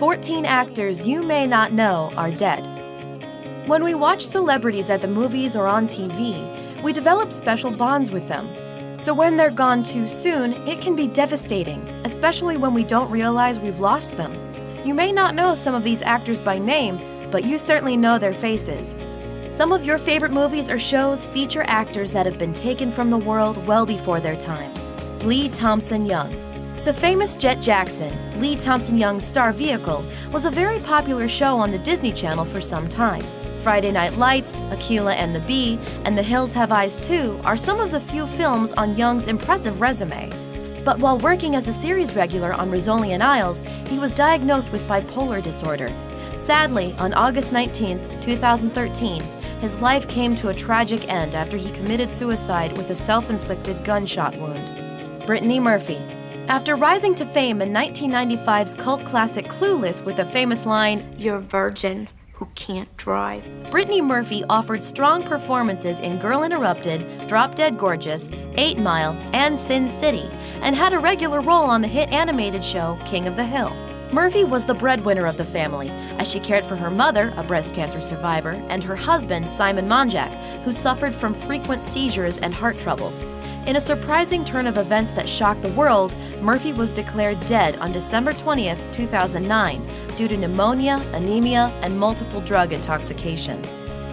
14 actors you may not know are dead. When we watch celebrities at the movies or on TV, we develop special bonds with them. So when they're gone too soon, it can be devastating, especially when we don't realize we've lost them. You may not know some of these actors by name, but you certainly know their faces. Some of your favorite movies or shows feature actors that have been taken from the world well before their time. Lee Thompson Young. The famous Jet Jackson, Lee Thompson Young's star vehicle, was a very popular show on the Disney Channel for some time. Friday Night Lights, Akeelah and the Bee, and The Hills Have Eyes 2 are some of the few films on Young's impressive resume. But while working as a series regular on Rizzoli and Isles, he was diagnosed with bipolar disorder. Sadly, on August 19, 2013, his life came to a tragic end after he committed suicide with a self-inflicted gunshot wound. Brittany Murphy. After rising to fame in 1995's cult classic Clueless with the famous line, "You're a virgin who can't drive," Brittany Murphy offered strong performances in Girl Interrupted, Drop Dead Gorgeous, 8 Mile, and Sin City, and had a regular role on the hit animated show King of the Hill. Murphy was the breadwinner of the family, as she cared for her mother, a breast cancer survivor, and her husband, Simon Monjack, who suffered from frequent seizures and heart troubles. In a surprising turn of events that shocked the world, Murphy was declared dead on December 20, 2009, due to pneumonia, anemia, and multiple drug intoxication.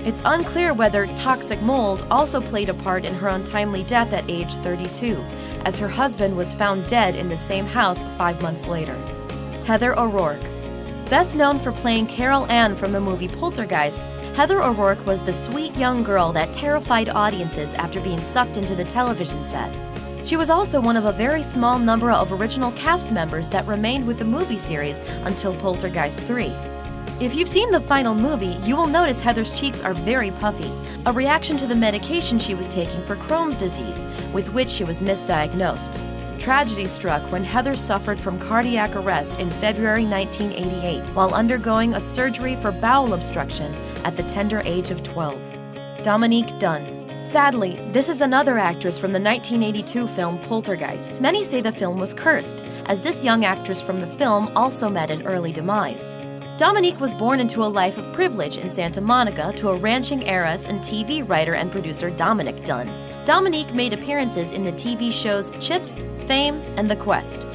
It's unclear whether toxic mold also played a part in her untimely death at age 32, as her husband was found dead in the same house 5 months later. Heather O'Rourke. Best known for playing Carol Ann from the movie Poltergeist, Heather O'Rourke was the sweet young girl that terrified audiences after being sucked into the television set. She was also one of a very small number of original cast members that remained with the movie series until Poltergeist 3. If you've seen the final movie, you will notice Heather's cheeks are very puffy, a reaction to the medication she was taking for Crohn's disease, with which she was misdiagnosed. Tragedy struck when Heather suffered from cardiac arrest in February 1988 while undergoing a surgery for bowel obstruction at the tender age of 12. Dominique Dunne. Sadly, this is another actress from the 1982 film Poltergeist. Many say the film was cursed, as this young actress from the film also met an early demise. Dominique was born into a life of privilege in Santa Monica to a ranching heiress and TV writer and producer Dominique Dunne. Dominique made appearances in the TV shows Chips, Fame, and The Quest.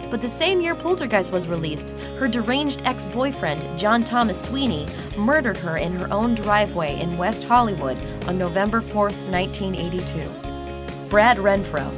But the same year Poltergeist was released, her deranged ex-boyfriend, John Thomas Sweeney, murdered her in her own driveway in West Hollywood on November 4, 1982. Brad Renfro.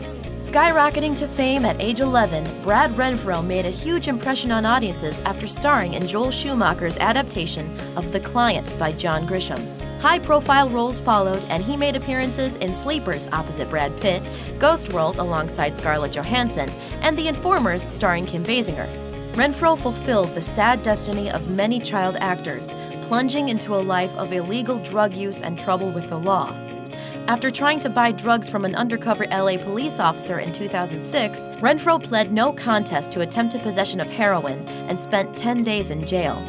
Skyrocketing to fame at age 11, Brad Renfro made a huge impression on audiences after starring in Joel Schumacher's adaptation of The Client by John Grisham. High-profile roles followed, and he made appearances in Sleepers opposite Brad Pitt, Ghost World alongside Scarlett Johansson, and The Informers starring Kim Basinger. Renfro fulfilled the sad destiny of many child actors, plunging into a life of illegal drug use and trouble with the law. After trying to buy drugs from an undercover LA police officer in 2006, Renfro pled no contest to attempted possession of heroin and spent 10 days in jail.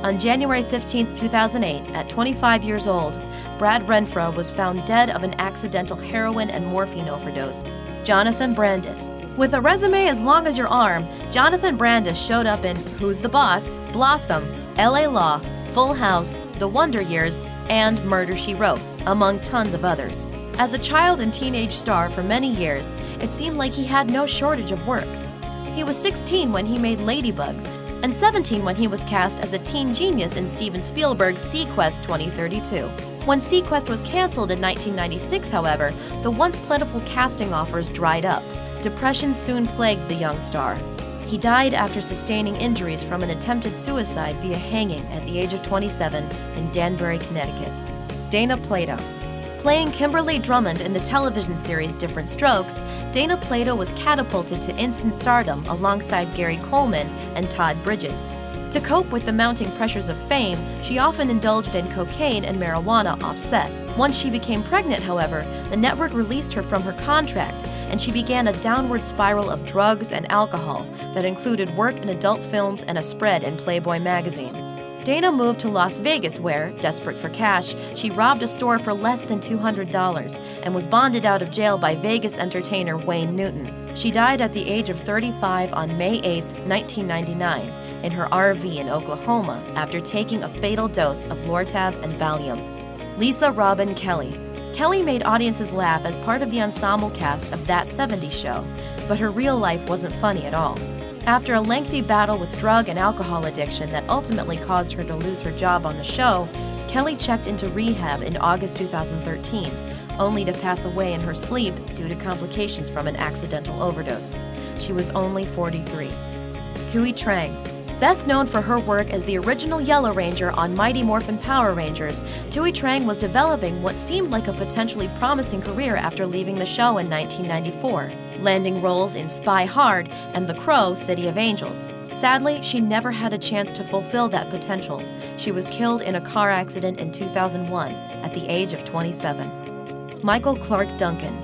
On January 15, 2008, at 25 years old, Brad Renfro was found dead of an accidental heroin and morphine overdose. Jonathan Brandis. With a resume as long as your arm, Jonathan Brandis showed up in Who's the Boss?, Blossom, LA Law, Full House, The Wonder Years, and Murder, She Wrote, among tons of others. As a child and teenage star for many years, it seemed like he had no shortage of work. He was 16 when he made Ladybugs, and 17 when he was cast as a teen genius in Steven Spielberg's SeaQuest 2032. When SeaQuest was canceled in 1996, however, the once plentiful casting offers dried up. Depression soon plagued the young star. He died after sustaining injuries from an attempted suicide via hanging at the age of 27 in Danbury, Connecticut. Dana Plato. Playing Kimberly Drummond in the television series Different Strokes, Dana Plato was catapulted to instant stardom alongside Gary Coleman and Todd Bridges. To cope with the mounting pressures of fame, she often indulged in cocaine and marijuana off-set. Once she became pregnant, however, the network released her from her contract, and she began a downward spiral of drugs and alcohol that included work in adult films and a spread in Playboy magazine. Dana moved to Las Vegas where, desperate for cash, she robbed a store for less than $200 and was bonded out of jail by Vegas entertainer Wayne Newton. She died at the age of 35 on May 8, 1999, in her RV in Oklahoma after taking a fatal dose of Lortab and Valium. Lisa Robin Kelly. Kelly made audiences laugh as part of the ensemble cast of That 70s Show, but her real life wasn't funny at all. After a lengthy battle with drug and alcohol addiction that ultimately caused her to lose her job on the show, Kelly checked into rehab in August 2013, only to pass away in her sleep due to complications from an accidental overdose. She was only 43. Tui Trang. Best known for her work as the original Yellow Ranger on Mighty Morphin Power Rangers, Tui Trang was developing what seemed like a potentially promising career after leaving the show in 1994, landing roles in Spy Hard and The Crow: City of Angels. Sadly, she never had a chance to fulfill that potential. She was killed in a car accident in 2001 at the age of 27. Michael Clark Duncan.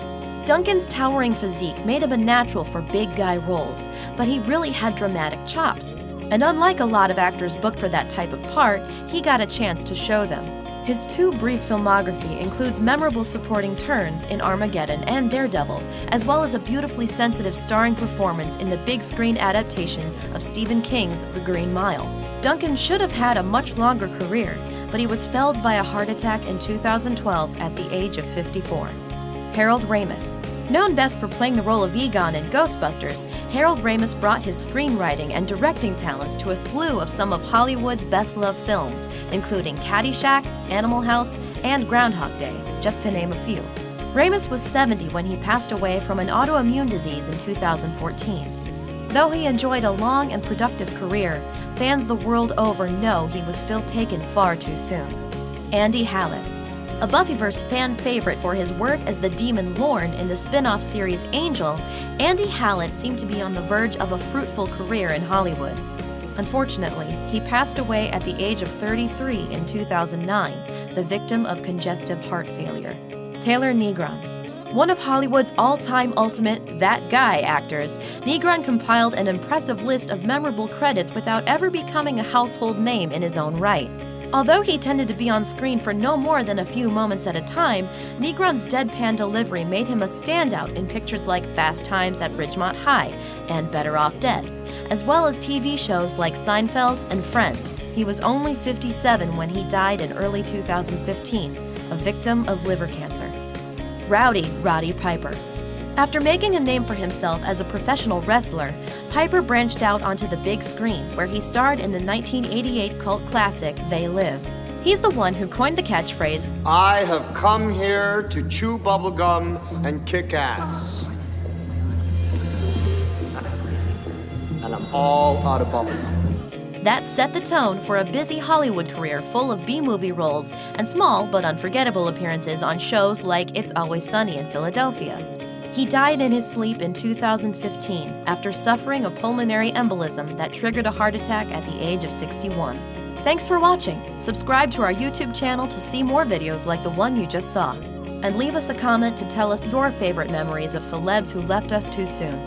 Duncan's towering physique made him a natural for big guy roles, but he really had dramatic chops. And unlike a lot of actors booked for that type of part, he got a chance to show them. His too brief filmography includes memorable supporting turns in Armageddon and Daredevil, as well as a beautifully sensitive starring performance in the big screen adaptation of Stephen King's The Green Mile. Duncan should have had a much longer career, but he was felled by a heart attack in 2012 at the age of 54. Harold Ramis. Known best for playing the role of Egon in Ghostbusters, Harold Ramis brought his screenwriting and directing talents to a slew of some of Hollywood's best-loved films, including Caddyshack, Animal House, and Groundhog Day, just to name a few. Ramis was 70 when he passed away from an autoimmune disease in 2014. Though he enjoyed a long and productive career, fans the world over know he was still taken far too soon. Andy Hallett. A Buffyverse fan favorite for his work as the demon Lorne in the spin-off series Angel, Andy Hallett seemed to be on the verge of a fruitful career in Hollywood. Unfortunately, he passed away at the age of 33 in 2009, the victim of congestive heart failure. Taylor Negron. One of Hollywood's all-time ultimate that guy actors, Negron compiled an impressive list of memorable credits without ever becoming a household name in his own right. Although he tended to be on screen for no more than a few moments at a time, Negron's deadpan delivery made him a standout in pictures like Fast Times at Ridgemont High and Better Off Dead, as well as TV shows like Seinfeld and Friends. He was only 57 when he died in early 2015, a victim of liver cancer. Rowdy Roddy Piper. After making a name for himself as a professional wrestler, Piper branched out onto the big screen, where he starred in the 1988 cult classic They Live. He's the one who coined the catchphrase, "I have come here to chew bubblegum and kick ass. And I'm all out of bubblegum." That set the tone for a busy Hollywood career full of B-movie roles and small but unforgettable appearances on shows like It's Always Sunny in Philadelphia. He died in his sleep in 2015 after suffering a pulmonary embolism that triggered a heart attack at the age of 61. Thanks for watching. Subscribe to our YouTube channel to see more videos like the one you just saw. And leave us a comment to tell us your favorite memories of celebs who left us too soon.